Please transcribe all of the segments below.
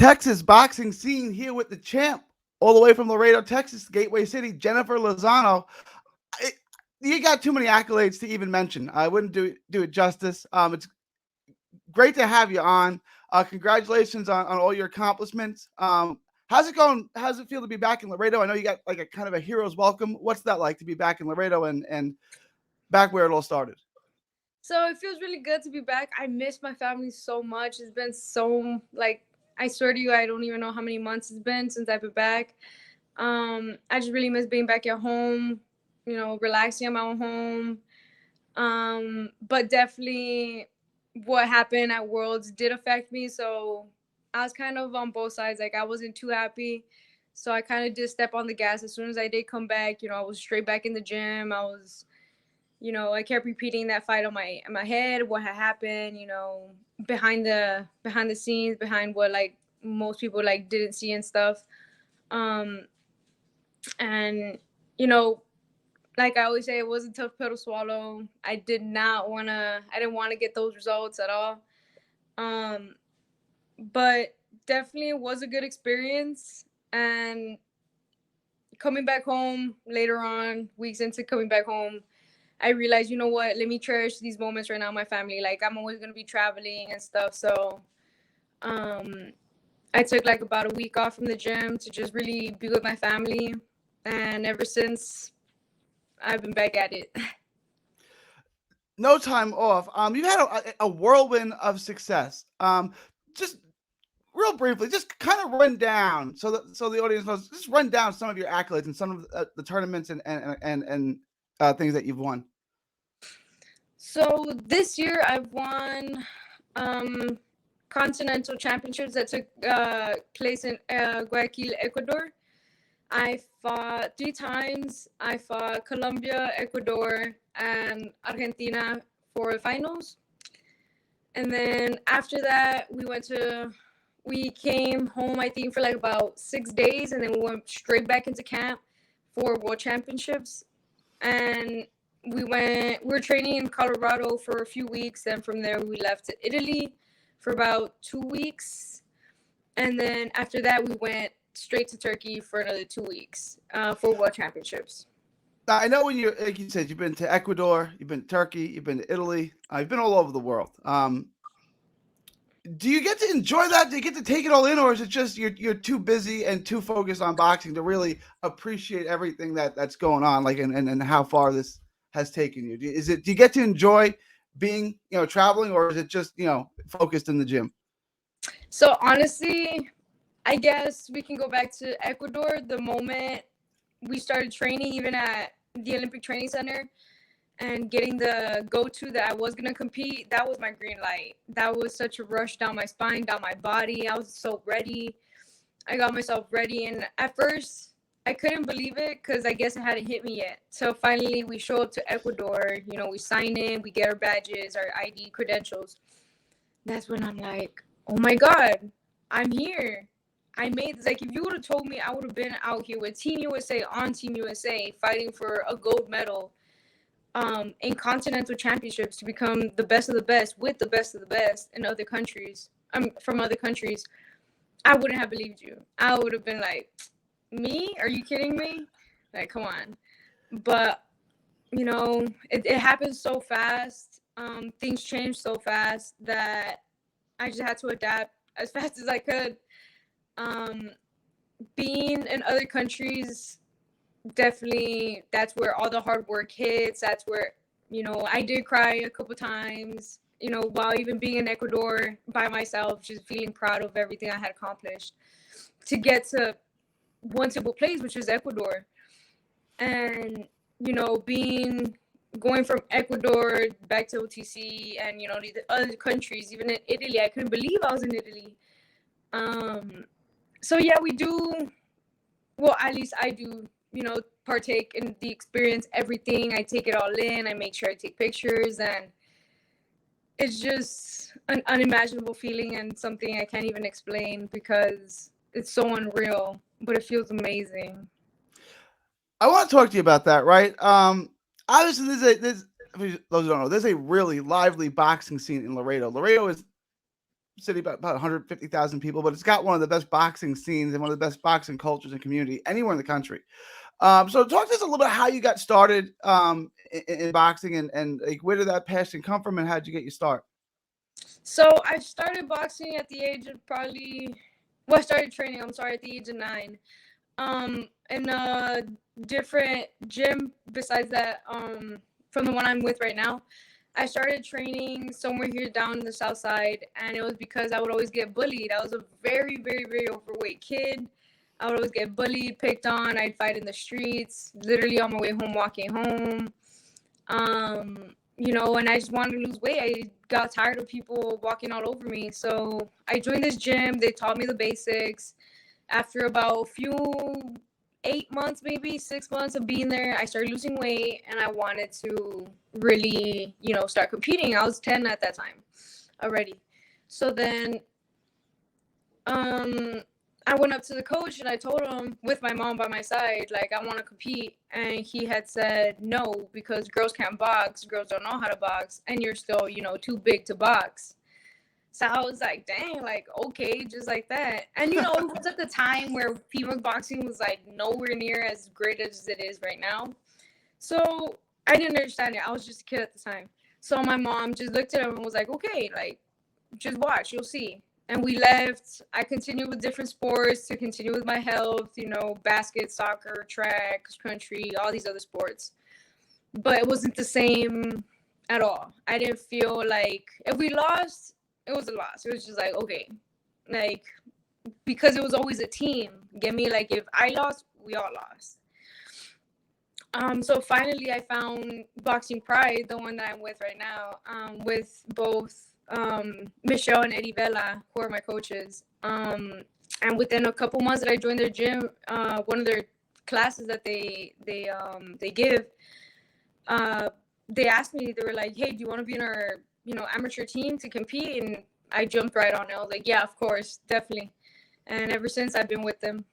Texas boxing scene here with the champ, all the way from Laredo, Texas, Gateway City, Jennifer Lozano. I, you got too many accolades to even mention. I wouldn't do it justice. It's great to have you on. Congratulations on all your accomplishments. How's it going? How's it feel to be back in Laredo? I know you got like a kind of a hero's welcome. What's that like to be back in Laredo and back where it all started? So it feels really good to be back. I miss my family so much. It's been so like I swear to you, I don't even know how many months it's been since I've been back. I just really miss being back at home, relaxing at my own home. But definitely what happened at Worlds did affect me. So I was kind of on both sides. Like I wasn't too happy. So I kind of did step on the gas as soon as I did come back. I was straight back in the gym. I kept repeating that fight on my head, what had happened, behind the scenes, behind what like most people like didn't see and stuff. Um and you know, like I always say, it was a tough pill to swallow. I didn't want to get those results at all. Um but definitely it was a good experience. And coming back home later on, weeks into coming back home, I realized, you know what, let me cherish these moments right now, my family. Like I'm always gonna be traveling and stuff. So um I took like about a week off from the gym to just really be with my family. And ever since I've been back at it. No time off. You've had a whirlwind of success. Just real briefly, just kind of run down so the audience knows. Just run down some of your accolades and some of the tournaments and things that you've won. So this year I've won um continental championships that took place in Guayaquil, Ecuador. I fought 3 times. I fought Colombia, Ecuador, and Argentina for the finals. And then after that, we came home, I think, for like about 6 days. And then we went straight back into camp for World Championships. And we were training in Colorado for a few weeks. And from there, we left to Italy for about 2 weeks. And then after that, we went straight to Turkey for another 2 weeks for World Championships. Now, I know when you like you said, you've been to Ecuador, you've been to Turkey, you've been to Italy, you've been all over the world. Do you get to enjoy that? Do you get to take it all in, or is it just you're too busy and too focused on boxing to really appreciate everything that's going on, like and how far this has taken you? Do you get to enjoy being traveling, or is it just focused in the gym? So honestly, I guess we can go back to Ecuador. The moment we started training, even at the Olympic Training Center, and getting the go-to that I was gonna compete, that was my green light. That was such a rush down my spine, down my body. I was so ready. I got myself ready, and at first I couldn't believe it because I guess it hadn't hit me yet. So finally, we show up to Ecuador. We sign in, we get our badges, our ID credentials. That's when I'm like, oh my god, I'm here. I made this. Like, if you would have told me I would have been out here with Team USA on Team USA fighting for a gold medal in continental championships to become the best of the best with the best of the best in other countries, from other countries, I wouldn't have believed you. I would have been like, me? Are you kidding me? Like, come on. But, it happens so fast. Things change so fast that I just had to adapt as fast as I could. Um, Being in other countries, definitely that's where all the hard work hits. That's where I did cry a couple times, while even being in Ecuador by myself, just feeling proud of everything I had accomplished to get to one simple place, which is Ecuador. And being going from Ecuador back to OTC, and the other countries, even in Italy, I couldn't believe I was in Italy. So yeah, we do, well, at least I do, partake in the experience, everything. I take it all in. I make sure I take pictures, and it's just an unimaginable feeling and something I can't even explain because it's so unreal, but it feels amazing. I want to talk to you about that, right? Obviously, those who don't know, there's a really lively boxing scene in Laredo. Laredo is city, about 150,000 people, but it's got one of the best boxing scenes and one of the best boxing cultures and community anywhere in the country. So talk to us a little bit how you got started in boxing and like where did that passion come from and how did you get your start? So I started boxing at the age of I started training, I'm sorry, at the age of 9. In a different gym besides that, from the one I'm with right now. I started training somewhere here down in the south side, and it was because I would always get bullied. I was a very, very, very overweight kid. I would always get bullied, picked on. I'd fight in the streets, literally on my way home, walking home. And I just wanted to lose weight. I got tired of people walking all over me. So I joined this gym. They taught me the basics. After about a few 8 months, maybe 6 months of being there, I started losing weight and I wanted to really, start competing. I was 10 at that time already. So then I went up to the coach and I told him, with my mom by my side, like, I want to compete. And he had said no, because girls can't box, girls don't know how to box, and you're still, too big to box. So I was like, dang, like, okay, just like that. And, it was at the time where female boxing was, like, nowhere near as great as it is right now. So I didn't understand it. I was just a kid at the time. So my mom just looked at him and was like, okay, like, just watch, you'll see. And we left. I continued with different sports to continue with my health, basket, soccer, track, country, all these other sports. But it wasn't the same at all. I didn't feel like if we lost, it was a loss. It was just like, okay, like, because it was always a team. Get me? Like, if I lost, we all lost. So finally I found Boxing Pride, the one that I'm with right now, with both Michelle and Eddie Vela, who are my coaches. And within a couple months that I joined their gym, one of their classes that they give, they asked me, they were like, hey, do you want to be in our, amateur team to compete? And I jumped right on it. I was like, yeah, of course, definitely. And ever since, I've been with them.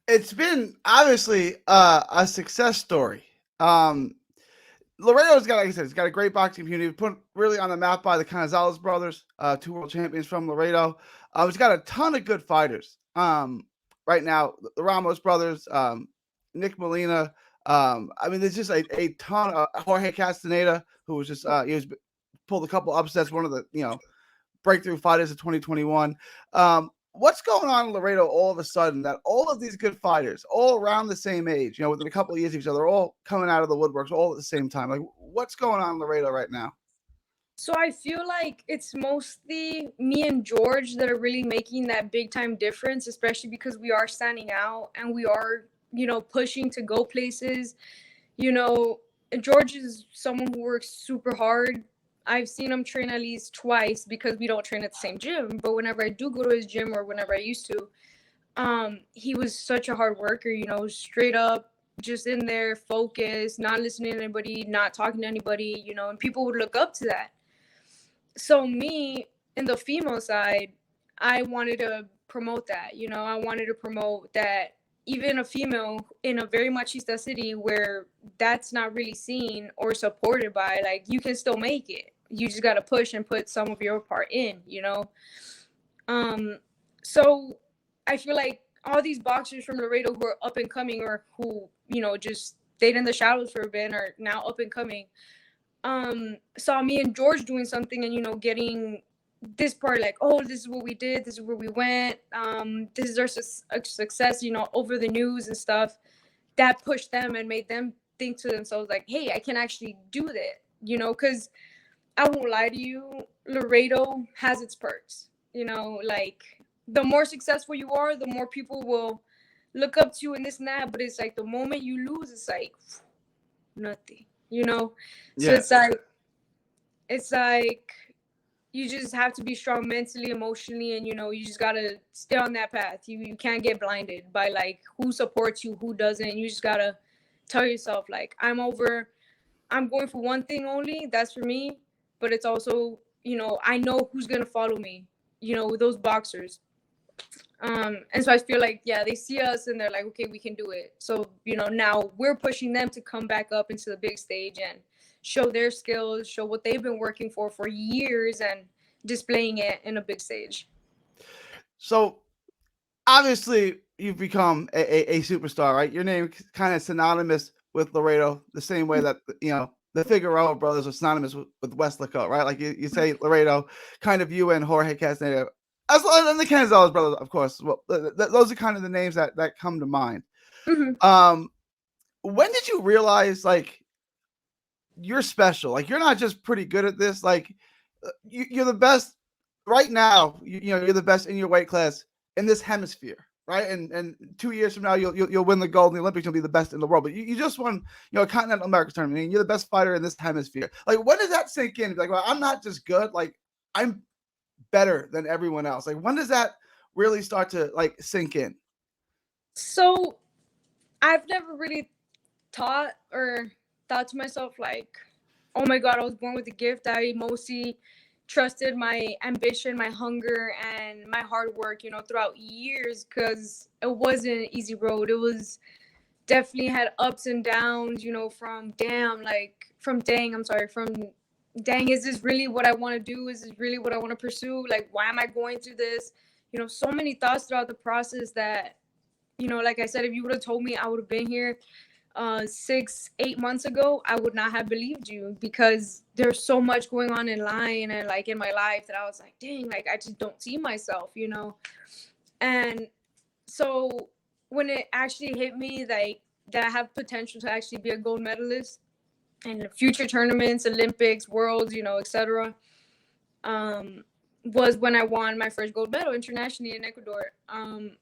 It's been obviously a success story. Laredo's got, like I said, it's got a great boxing community. Put really on the map by the Canizales brothers, 2 world champions from Laredo. It's got a ton of good fighters. Right now, the Ramos brothers, Nick Molina. There's just a ton of Jorge Castaneda, who was just he was pulled a couple upsets, one of the breakthrough fighters of 2021. What's going on in Laredo all of a sudden that all of these good fighters, all around the same age, within a couple of years of each other, all coming out of the woodworks all at the same time? Like, what's going on in Laredo right now? So I feel like it's mostly me and George that are really making that big time difference, especially because we are standing out and we are, pushing to go places. George is someone who works super hard. I've seen him train at least twice because we don't train at the same gym. But whenever I do go to his gym, or whenever I used to, he was such a hard worker, straight up, just in there, focused, not listening to anybody, not talking to anybody, and people would look up to that. So me, in the female side, I wanted to promote that. I wanted to promote that even a female in a very machista city where that's not really seen or supported by, like, you can still make it. You just got to push and put some of your part in. So I feel like all these boxers from Laredo who are up and coming, or who, just stayed in the shadows for a bit, are now up and coming, saw me and George doing something and, getting this part, like, oh, this is what we did, this is where we went, this is our success, over the news and stuff. That pushed them and made them think to themselves, like, hey, I can actually do that, because I won't lie to you, Laredo has its perks, like, the more successful you are, the more people will look up to you and this and that, but it's like the moment you lose, it's like nothing, so Yeah. it's like you just have to be strong mentally, emotionally, and you just gotta stay on that path. You can't get blinded by, like, who supports you, who doesn't. You just gotta tell yourself, like, I'm going for one thing only, that's for me, but it's also, I know who's gonna follow me, those boxers. And so I feel like, yeah, they see us and they're like, okay, we can do it. So, now we're pushing them to come back up into the big stage and show their skills, show what they've been working for years, and displaying it in a big stage. So obviously you've become a superstar, right? Your name kind of synonymous with Laredo, the same way that the Figueroa brothers are synonymous with Westlaco, right? Like you say Laredo, kind of you and Jorge Castaneda, as well as the Canizales brothers, of course. Well, those are kind of the names that come to mind. Mm-hmm. When did you realize like you're special? Like you're not just pretty good at this. Like you're the best right now. You're the best in your weight class in this hemisphere, right? And 2 years from now, you'll win the gold in the Olympics. You'll be the best in the world. But you just won, a Continental America tournament. I mean, you're the best fighter in this hemisphere. Like, when does that sink in? Like, well, I'm not just good. Like, I'm better than everyone else. Like, when does that really start to like sink in? So I've never really thought to myself like, oh my god, I was born with a gift. I mostly trusted my ambition, my hunger, and my hard work, throughout years, because it wasn't an easy road. It was definitely had ups and downs, from dang, is this really what I want to do? Is this really what I want to pursue? Like, why am I going through this? So many thoughts throughout the process that, like I said, if you would have told me I would have been here 6-8 months ago, I would not have believed you, because there's so much going on in line and like in my life that I was like, dang, like I just don't see myself, and so when it actually hit me, like that I have potential to actually be a gold medalist in future tournaments, Olympics, Worlds, etc., was when I won my first gold medal internationally in Ecuador.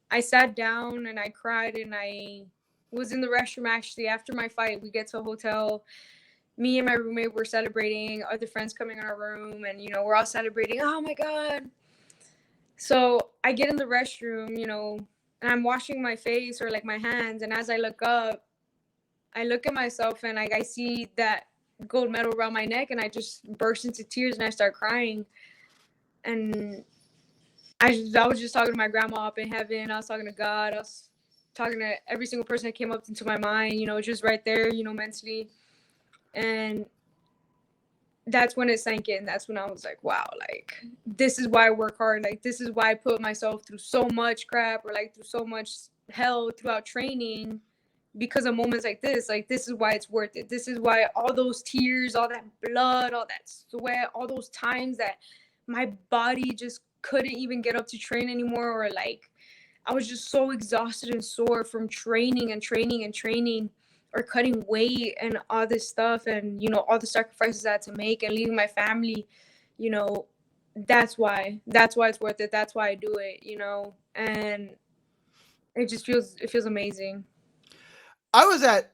I sat down and I cried, and I was in the restroom actually after my fight. We get to a hotel. Me and my roommate were celebrating. Other friends coming in our room, and we're all celebrating. Oh my god! So I get in the restroom, and I'm washing my face or like my hands, and as I look up, I look at myself and I see that gold medal around my neck, and I just burst into tears and I start crying. And I was just talking to my grandma up in heaven. I was talking to God. I was talking to every single person that came up into my mind, just right there, mentally. And that's when it sank in. That's when I was like, wow, like, this is why I work hard. Like, this is why I put myself through so much crap, or like through so much hell throughout training, because of moments like this. Like, this is why it's worth it. This is why all those tears, all that blood, all that sweat, all those times that my body just couldn't even get up to train anymore, or like I was just so exhausted and sore from training and training and training, or cutting weight and all this stuff, and all the sacrifices I had to make and leaving my family. you know that's why it's worth it. That's why I do it. And it feels amazing. I was at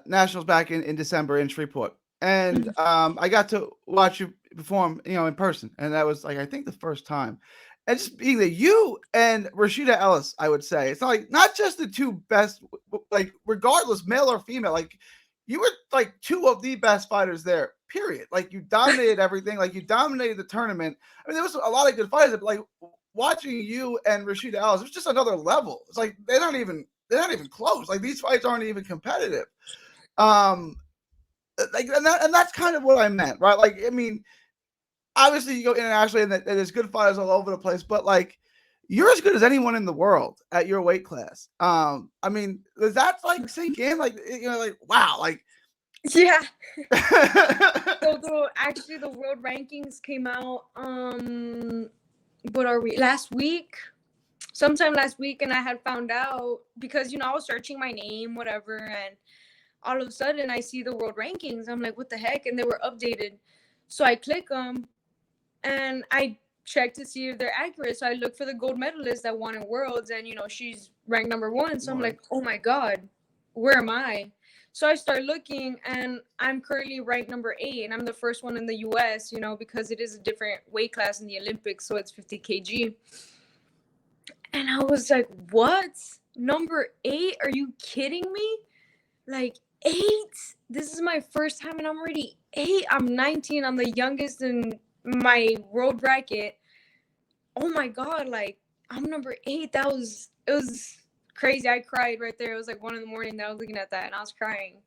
Nationals back in December in Shreveport, and I got to watch you perform, in person, and that was like I think the first time. And just being that you and Rashida Ellis, I would say it's not just the two best, like regardless, male or female, like you were like two of the best fighters there. Period. Like you dominated everything. Like you dominated the tournament. I mean, there was a lot of good fighters, but like watching you and Rashida Ellis, it was just another level. It's like they're not even close. Like these fights aren't even competitive. Like and that's kind of what I meant, right? Like I mean, obviously you go internationally and there's good fighters all over the place, but like you're as good as anyone in the world at your weight class. I mean, does that like sink in? Like like wow, like Yeah. So the world rankings came out. What are we? Sometime last week, and I had found out because I was searching my name, whatever, and all of a sudden I see the world rankings. I'm like, what the heck? And they were updated. So I click them and I check to see if they're accurate. So I look for the gold medalist that won in Worlds, and she's ranked number 1. So I'm like, oh my god, where am I? So I start looking, and I'm currently ranked number 8, and I'm the first one in the US, because it is a different weight class in the Olympics, so it's 50 kg. And I was like, what? Number 8? Are you kidding me? Like 8? This is my first time, and I'm already 8. I'm 19. I'm the youngest in my world bracket. Oh my god, like I'm number 8. It was crazy. I cried right there. It was like 1 a.m. that I was looking at that, and I was crying.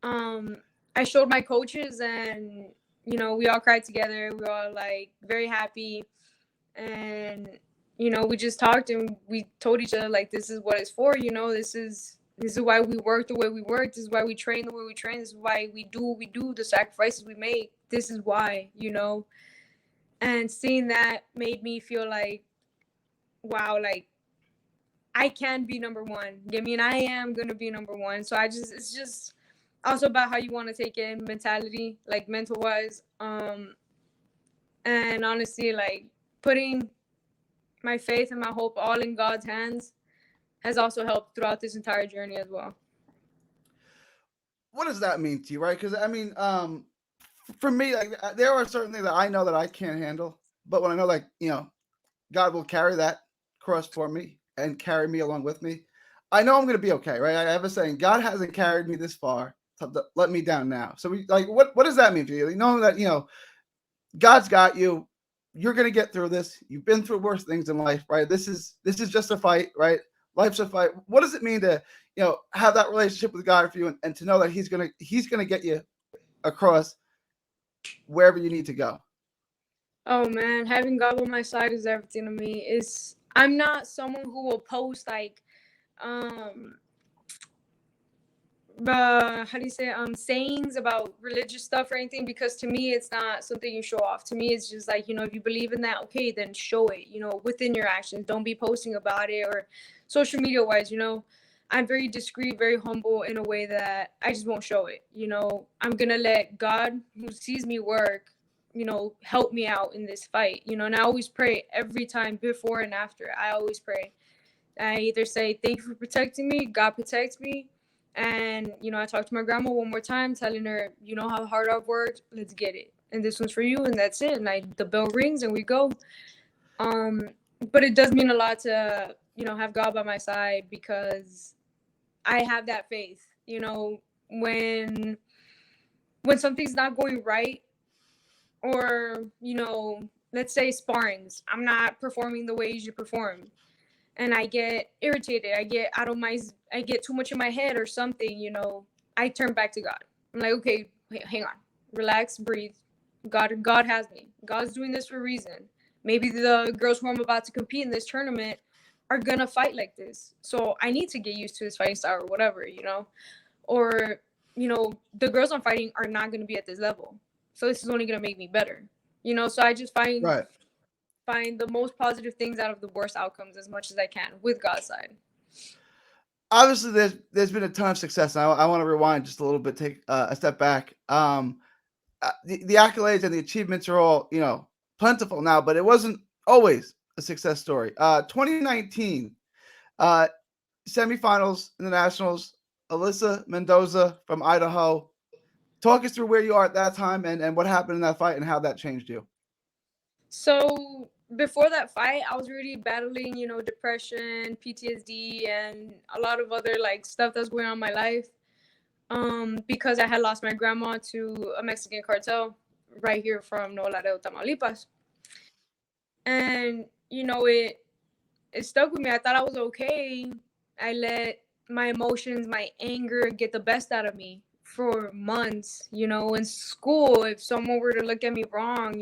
I showed my coaches, and we all cried together. We were all like very happy, and we just talked and we told each other like this is what it's for. This is why we work the way we work. This is why we train the way we train. This is why we do what we do. The sacrifices we make. This is why. And seeing that made me feel like, wow, like I can be number one. And I am gonna be number one. So it's just also about how you want to take it, mentality, like mental wise. And honestly, like putting my faith and my hope all in God's hands has also helped throughout this entire journey as well. What does that mean to you, right? Because for me, like there are certain things that I know that I can't handle, but when I know, like God will carry that cross for me and carry me along with me, I know I'm going to be okay, right? I have a saying: God hasn't carried me this far to let me down now. So we like, what does that mean for you? Knowing that God's got you. You're gonna get through this. You've been through worse things in life, right? This is just a fight, right? Life's a fight. What does it mean to, have that relationship with God for you and to know that He's gonna get you across wherever you need to go? Oh man, having God on my side is everything to me. I'm not someone who will post like um how do you say sayings about religious stuff or anything, because to me it's not something you show off. To me it's just like, if you believe in that, okay, then show it, within your actions. Don't be posting about it or social media wise. I'm very discreet, very humble in a way that I just won't show it. I'm gonna let God, who sees me work, help me out in this fight. And I always pray every time, before and after. I always pray. I either say, thank you for protecting me, God protects me. And, I talk to my grandma one more time, telling her, you know how hard I've worked, let's get it. And this one's for you, and that's it. And the bell rings and we go. Um, but it does mean a lot to, have God by my side, because I have that faith, when something's not going right, or, let's say sparrings, I'm not performing the way you should perform, and I get irritated, I get too much in my head or something, I turn back to God. I'm like, okay, hang on, relax, breathe. God has me. God's doing this for a reason. Maybe the girls who I'm about to compete in this tournament are gonna fight like this. So I need to get used to this fighting style or whatever, Or, the girls I'm fighting are not gonna be at this level. So this is only gonna make me better. So I just Right. find the most positive things out of the worst outcomes as much as I can with God's side. Obviously, there's been a ton of success. I want to rewind just a little bit, take a step back. The accolades and the achievements are all plentiful now, but it wasn't always a success story. 2019 uh, semifinals in the Nationals. Alyssa Mendoza from Idaho. Talk us through where you are at that time and what happened in that fight and how that changed you. So before that fight, I was really battling, depression, PTSD, and a lot of other like stuff that's going on in my life. Because I had lost my grandma to a Mexican cartel right here from Laredo, Tamaulipas. And it stuck with me. I thought I was okay. I let my emotions, my anger get the best out of me for months. In school, if someone were to look at me wrong,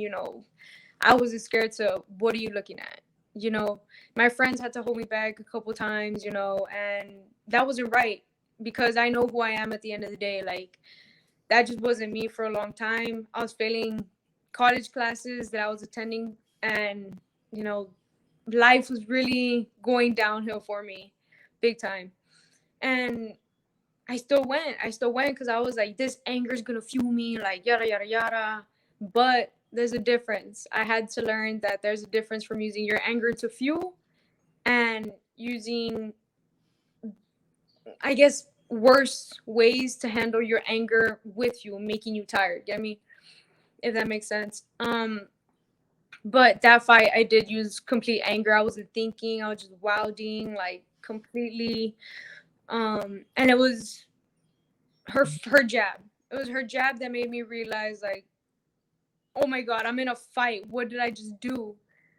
I wasn't scared to, what are you looking at? My friends had to hold me back a couple times, and that wasn't right, because I know who I am at the end of the day. Like, that just wasn't me for a long time. I was failing college classes that I was attending, and, you know, life was really going downhill for me big time. And I still went. Because I was like, this anger is gonna fuel me, like yada yada yada. But there's a difference. I had to learn that there's a difference from using your anger to fuel and using, I guess, worse ways to handle your anger with you, making you tired. Get me? If that makes sense. But that fight, I did use complete anger. I wasn't thinking. I was just wilding, like completely. And it was her jab. It was her jab that made me realize, like, oh my God, I'm in a fight. What did I just do?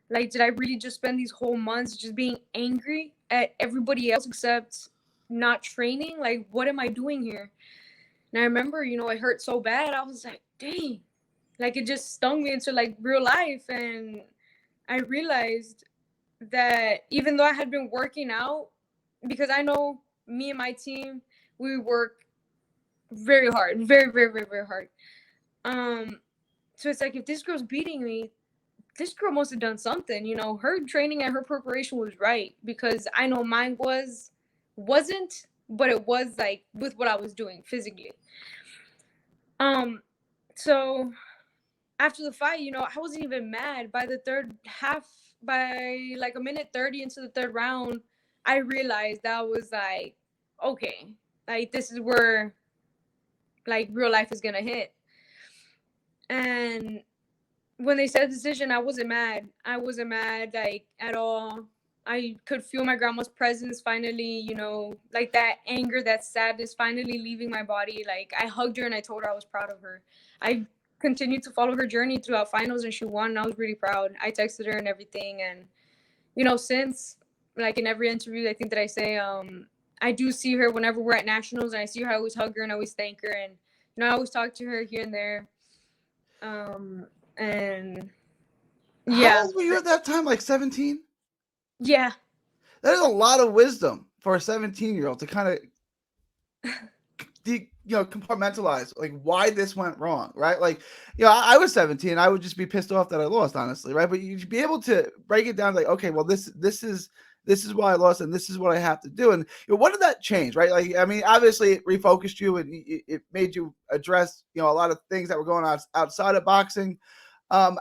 Like, did I really just spend these whole months just being angry at everybody else except not training? Like, what am I doing here? And I remember, it hurt so bad. I was like, dang. Like it just stung me into like real life, and I realized that even though I had been working out, because I know me and my team, we work very hard, very, very, very, very hard. Um, so it's like if this girl's beating me, this girl must have done something. You know, her training and her preparation was right because I know mine wasn't, but it was like with what I was doing physically. Um, so after the fight, you know, I wasn't even mad. By the third half, by like a minute 30 into the third round, I realized that was like, okay, like this is where like real life is gonna hit. And when they said the decision, I wasn't mad. I wasn't mad like at all. I could feel my grandma's presence finally, you know, like that anger, that sadness finally leaving my body. Like I hugged her and I told her I was proud of her. I continued to follow her journey throughout finals and she won and I was really proud. I texted her and everything and you know, since like in every interview I think that I say, I do see her whenever we're at nationals and I see her, I always hug her and I always thank her and you know, I always talk to her here and there. And How yeah, old were you at that time? Like 17? yeah. That is a lot of wisdom for a 17-year-old to kind of compartmentalize like why this went wrong, right? Like, I was 17, I would just be pissed off that I lost, honestly, right? But you'd be able to break it down like, okay, well, this is why I lost, and this is what I have to do. And what did that change, right? Like, I mean, obviously, it refocused you, and it made you address, a lot of things that were going on outside of boxing. Um,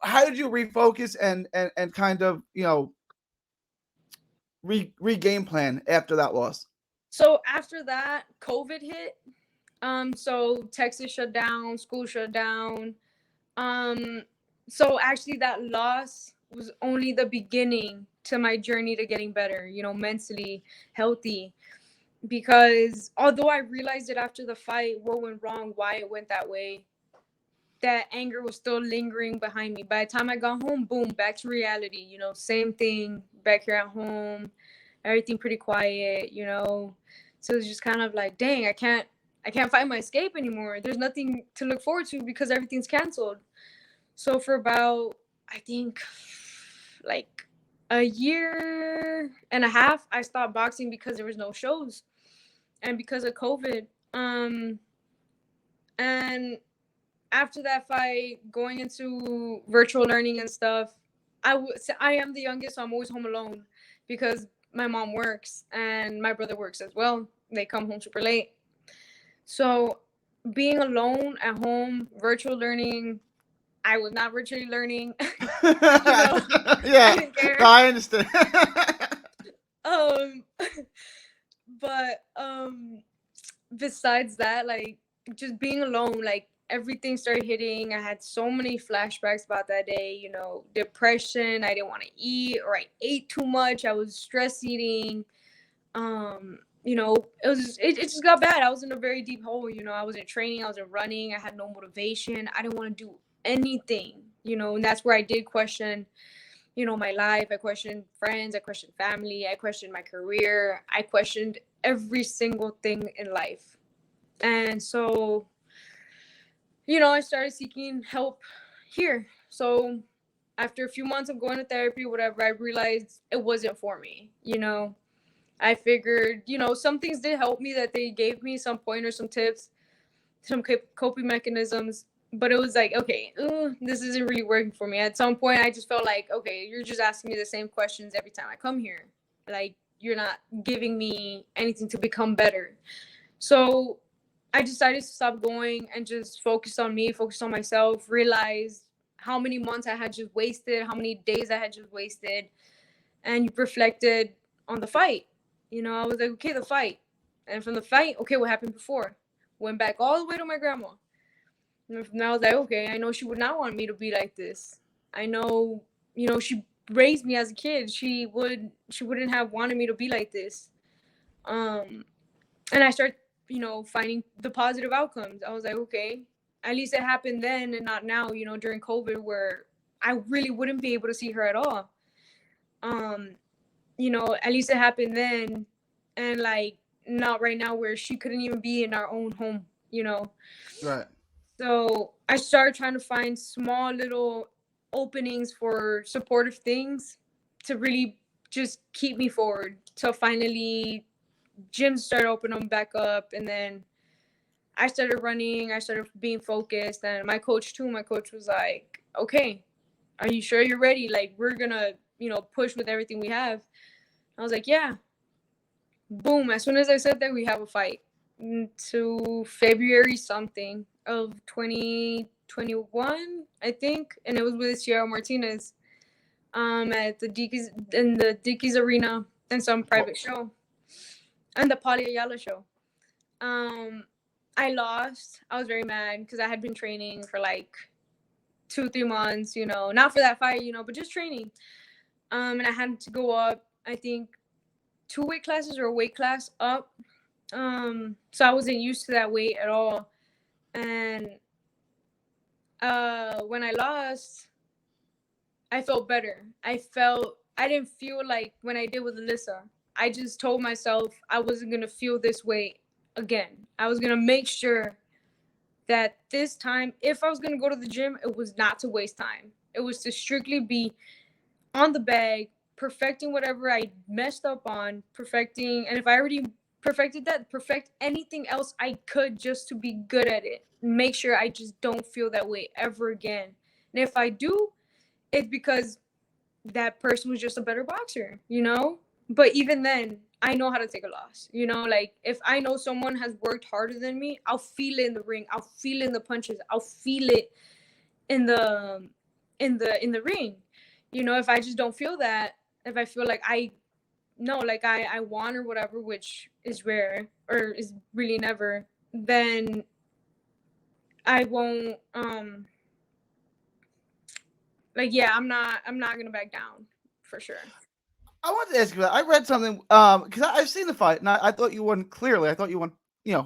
how did you refocus and kind of regain plan after that loss? So after that, COVID hit. So Texas shut down, school shut down. Um, so actually, that loss was only the beginning to my journey to getting better. You know, mentally healthy. Because although I realized it after the fight, what went wrong, why it went that way, that anger was still lingering behind me. By the time I got home, boom, back to reality. You know, same thing back here at home. Everything pretty quiet. You know, so it's just kind of like, dang, I can't find my escape anymore. There's nothing to look forward to because everything's canceled. So for about, I think, like a year and a half, I stopped boxing because there was no shows and because of COVID. And after that fight, going into virtual learning and stuff, I am the youngest, so I'm always home alone because my mom works and my brother works as well. They come home super late. So being alone at home, virtual learning, I was not virtually learning. You know, I Yeah, didn't care. no, I understand. Um, but besides that, like just being alone, like everything started hitting. I had so many flashbacks about that day, you know, depression, I didn't want to eat or I ate too much, I was stress eating. You know, it just got bad. I was in a very deep hole, you know, I wasn't training, I wasn't running, I had no motivation, I didn't want to do anything, you know, and that's where I did question, you know, my life. I questioned friends, I questioned family, I questioned my career, I questioned every single thing in life. And so, you know, I started seeking help here. So after a few months of going to therapy, whatever, I realized it wasn't for me. You know, I figured, you know, some things did help me, that they gave me some pointers, some tips, some coping mechanisms. But it was like, okay, this isn't really working for me. At some point, I just felt like, okay, you're just asking me the same questions every time I come here. Like, you're not giving me anything to become better. So I decided to stop going and just focus on me, focus on myself, realize how many months I had just wasted, how many days I had just wasted, and reflected on the fight. You know, I was like, okay, the fight. And from the fight, okay, what happened before? Went back all the way to my grandma. And from there, I was like, okay, I know she would not want me to be like this. I know, you know, she raised me as a kid. She wouldn't have wanted me to be like this. Um, and I start, you know, finding the positive outcomes. I was like, okay, at least it happened then and not now, you know, during COVID where I really wouldn't be able to see her at all. Um, you know, at least it happened then and like not right now where she couldn't even be in our own home, you know. Right. So I started trying to find small little openings for supportive things to really just keep me forward. Till finally gyms started opening back up, and then I started running. I started being focused, and my coach too. My coach was like, "Okay, are you sure you're ready? Like, we're gonna, push with everything we have." I was like, "Yeah." Boom! As soon as I said that, we have a fight. To February something of 2021, I think, and it was with Sierra Martinez. At the Dickies in the Dickies Arena and some private show, and the Poly Ayala show. Um, I lost. I was very mad because I had been training for like 2 3 months. Not for that fight, but just training. And I had to go up. I think 2 weight classes or a weight class up. So I wasn't used to that weight at all. And when I lost, I felt better. I didn't feel like when I did with Alyssa. I just told myself I wasn't gonna feel this way again. I was gonna make sure that this time, if I was gonna go to the gym, it was not to waste time. It was to strictly be on the bag, perfecting whatever I messed up on, perfecting, and if I already perfected that, perfect anything else I could just to be good at it. Make sure I just don't feel that way ever again. And if I do, it's because that person was just a better boxer. But even then, I know how to take a loss. Like if I know someone has worked harder than me, I'll feel it in the ring. I'll feel it in the punches. I'll feel it in the ring. If I just don't feel that, if I feel like I no, like I won or whatever, which is rare or is really never, then I won't like yeah, I'm not gonna back down for sure. I wanted to ask you that. I read something because I've seen the fight, and I thought you won clearly. I thought you won,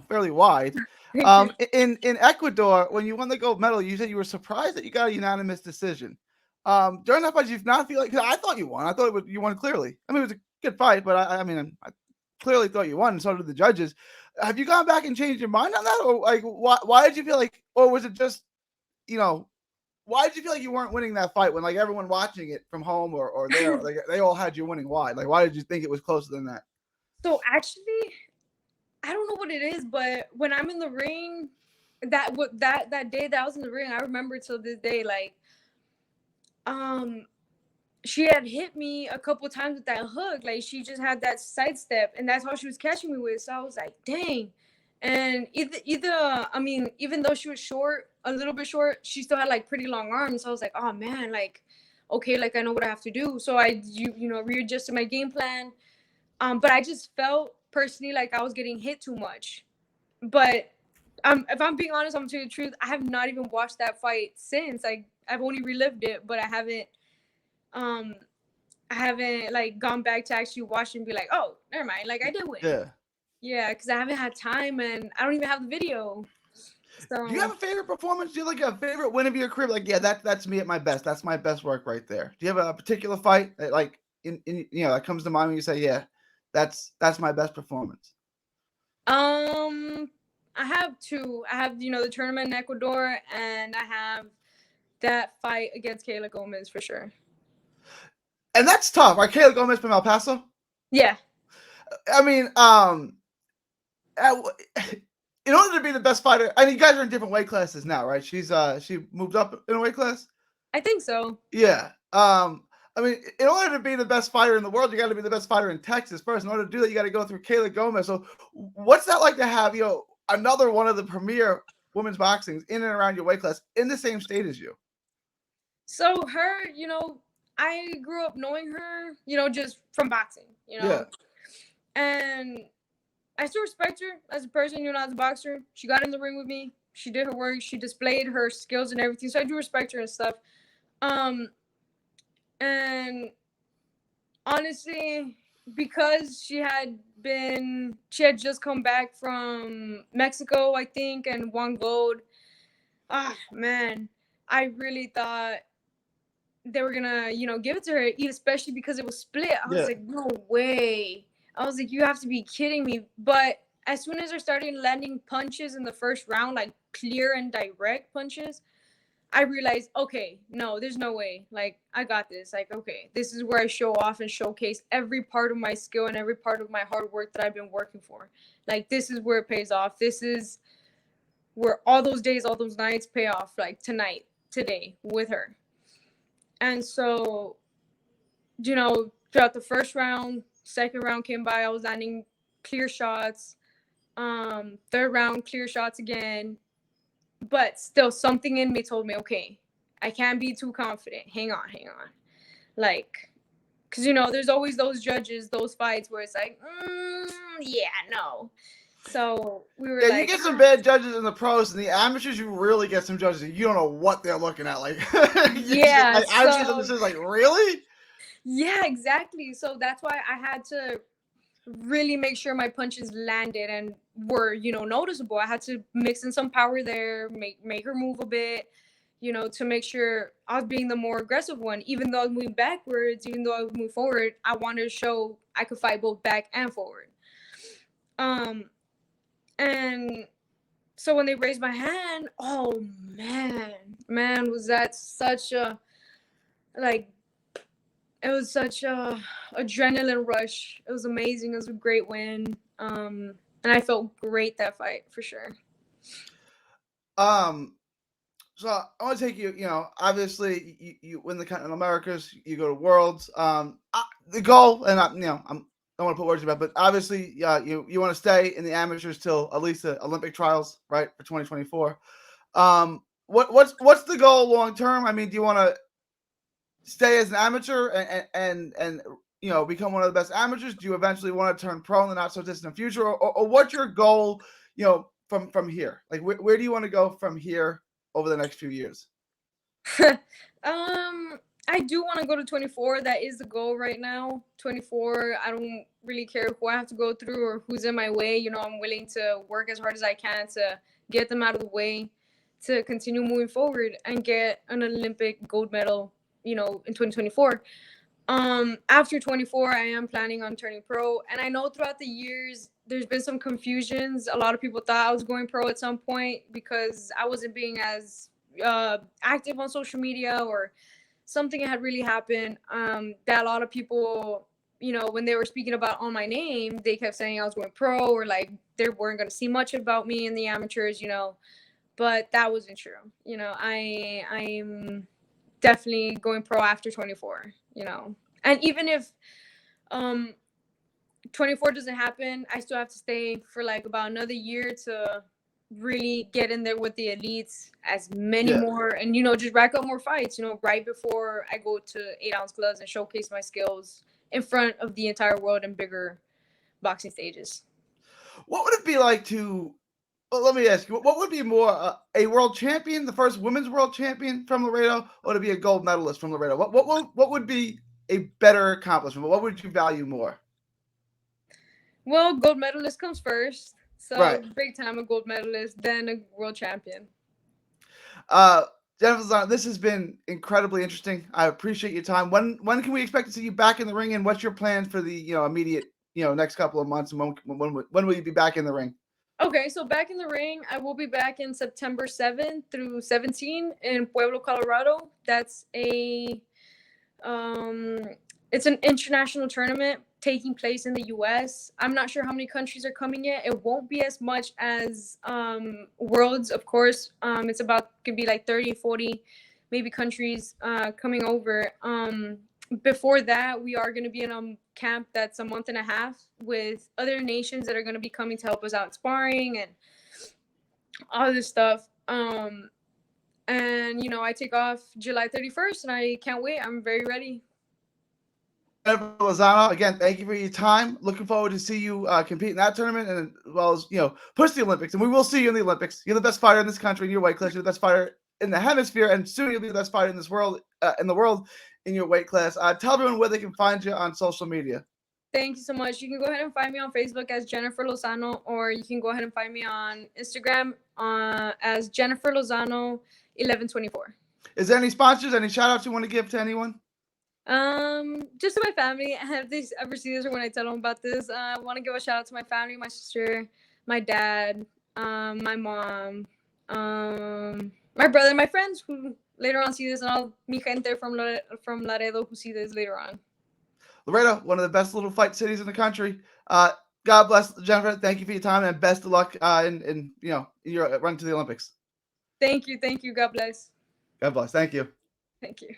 fairly wide. Thank you. In Ecuador, when you won the gold medal, you said you were surprised that you got a unanimous decision. During that fight, did you not feel like? Cause I thought you won. I thought you won clearly. I mean, it was a good fight, but I mean, I clearly thought you won, and so did the judges. Have you gone back and changed your mind on that, or like why did you feel like, or was it just you know why did you feel like you weren't winning that fight when like everyone watching it from home or there, like they all had you winning wide? Like why did you think it was closer than that? So actually, I don't know what it is, but when I'm in the ring, that day that I was in the ring, I remember till this day, like um she had hit me a couple times with that hook. Like she just had that sidestep, and that's how she was catching me with. So I was like, dang. And either I mean, even though she was short, a little bit short, she still had like pretty long arms. So I was like, oh man, like okay, like I know what I have to do. So I readjusted my game plan. But I just felt personally like I was getting hit too much. But if I'm being honest, I'm telling you the truth. I have not even watched that fight since. Like I've only relived it, but um I haven't like gone back to actually watch and be like, oh, never mind. Like I did win. Yeah. Yeah, because I haven't had time and I don't even have the video. Do you have So a favorite performance? Do you like a favorite win of your career? Like, yeah, that's me at my best. That's my best work right there. Do you have a particular fight that like in that comes to mind when you say, yeah, that's my best performance? I have two. I have the tournament in Ecuador, and I have that fight against Kayla Gomez for sure. And that's tough. Right, Kayla Gomez from El Paso. Yeah. I mean, in order to be the best fighter, I mean, you guys are in different weight classes now, right? She moved up in a weight class. I think so. Yeah. I mean, in order to be the best fighter in the world, you got to be the best fighter in Texas first. In order to do that, you got to go through Kayla Gomez. So, what's that like to have another one of the premier women's boxings in and around your weight class in the same state as you? So her, I grew up knowing her, just from boxing. Yeah. And I still respect her as a person, as a boxer. She got in the ring with me. She did her work. She displayed her skills and everything. So I do respect her and stuff. Um, and honestly, because she had just come back from Mexico, I think, and won gold. Ah, man, I really thought they were gonna, give it to her, especially because it was split. I was Yeah. like, no way. I was like, you have to be kidding me. But as soon as I started landing punches in the first round, like clear and direct punches, I realized, okay, no, there's no way. Like, I got this. Like, okay, this is where I show off and showcase every part of my skill and every part of my hard work that I've been working for. Like, this is where it pays off. This is where all those days, all those nights pay off. Like, tonight, today, with her. And so, throughout the first round, second round came by, I was landing clear shots. Third round, clear shots again. But still, something in me told me, okay, I can't be too confident. Hang on. Like, because, there's always those judges, those fights where it's like, yeah, no. So we were you get some bad judges in the pros, and the amateurs, you really get some judges. You don't know what they're looking at. Like, yeah. I've seen judges like, really? Yeah, exactly. So that's why I had to really make sure my punches landed and were, noticeable. I had to mix in some power there, make her move a bit, to make sure I was being the more aggressive one. Even though I was moving backwards, even though I would move forward, I wanted to show I could fight both back and forward. And so when they raised my hand, oh man, was that such a, like, it was such a adrenaline rush. It was amazing. It was a great win. And I felt great that fight for sure. So I want to take you. Obviously, you win the Continental Americas. You go to Worlds. The goal, and I don't want to put words in your mouth, but obviously, you want to stay in the amateurs till at least the Olympic trials, right, for 2024. What's the goal long term? I mean, do you want to stay as an amateur and become one of the best amateurs? Do you eventually want to turn pro in the not so distant future, or what's your goal? From here, like where do you want to go from here over the next few years? I do want to go to 24. That is the goal right now. 24. I don't really care who I have to go through or who's in my way. I'm willing to work as hard as I can to get them out of the way, to continue moving forward and get an Olympic gold medal, in 2024. After 24, I am planning on turning pro. And I know throughout the years, there's been some confusions. A lot of people thought I was going pro at some point because I wasn't being as active on social media, or something had really happened. That a lot of people, when they were speaking about on my name, they kept saying I was going pro, or like they weren't going to see much about me in the amateurs, but that wasn't true. I'm definitely going pro after 24, and even if 24 doesn't happen, I still have to stay for like about another year to really get in there with the elites, as many more, and just rack up more fights, right before I go to 8-ounce gloves and showcase my skills in front of the entire world in bigger boxing stages. What would it be like to Well, let me ask you, what would be more a world champion, the first women's world champion from Laredo, or to be a gold medalist from Laredo? What would be a better accomplishment? What would you value more? Well, gold medalist comes first. So Right. big time a gold medalist, then a world champion. Jennifer Lozano, this has been incredibly interesting. I appreciate your time. When can we expect to see you back in the ring, and what's your plans for the immediate next couple of months, and when will you be back in the ring? Okay, so back in the ring, I will be back in September 7th through 17 in Pueblo, Colorado. That's it's an international tournament taking place in the US. I'm not sure how many countries are coming in. It won't be as much as Worlds, of course. It's about, could be like 30, 40 maybe countries coming over. Before that, we are going to be in a camp that's a month and a half with other nations that are going to be coming to help us out in sparring and all this stuff. And I take off July 31st, and I can't wait. I'm very ready. Jennifer Lozano, again, thank you for your time. Looking forward to see you compete in that tournament, and as well as push the Olympics. And we will see you in the Olympics. You're the best fighter in this country in your weight class. You're the best fighter in the hemisphere, and soon you'll be the best fighter in this world, in the world, in your weight class. Tell everyone where they can find you on social media. Thank you so much. You can go ahead and find me on Facebook as Jennifer Lozano, or you can go ahead and find me on Instagram as Jennifer Lozano 1124. Is there any sponsors, any shout outs you want to give to anyone? Just to my family. If they ever see this or when I tell them about this, I want to give a shout out to my family, my sister, my dad, my mom, my brother, my friends who later on see this, and all mi gente from Laredo who see this later on. Laredo, one of the best little fight cities in the country. God bless, Jennifer. Thank you for your time and best of luck in your run to the Olympics. Thank you. God bless. God bless. Thank you. Thank you.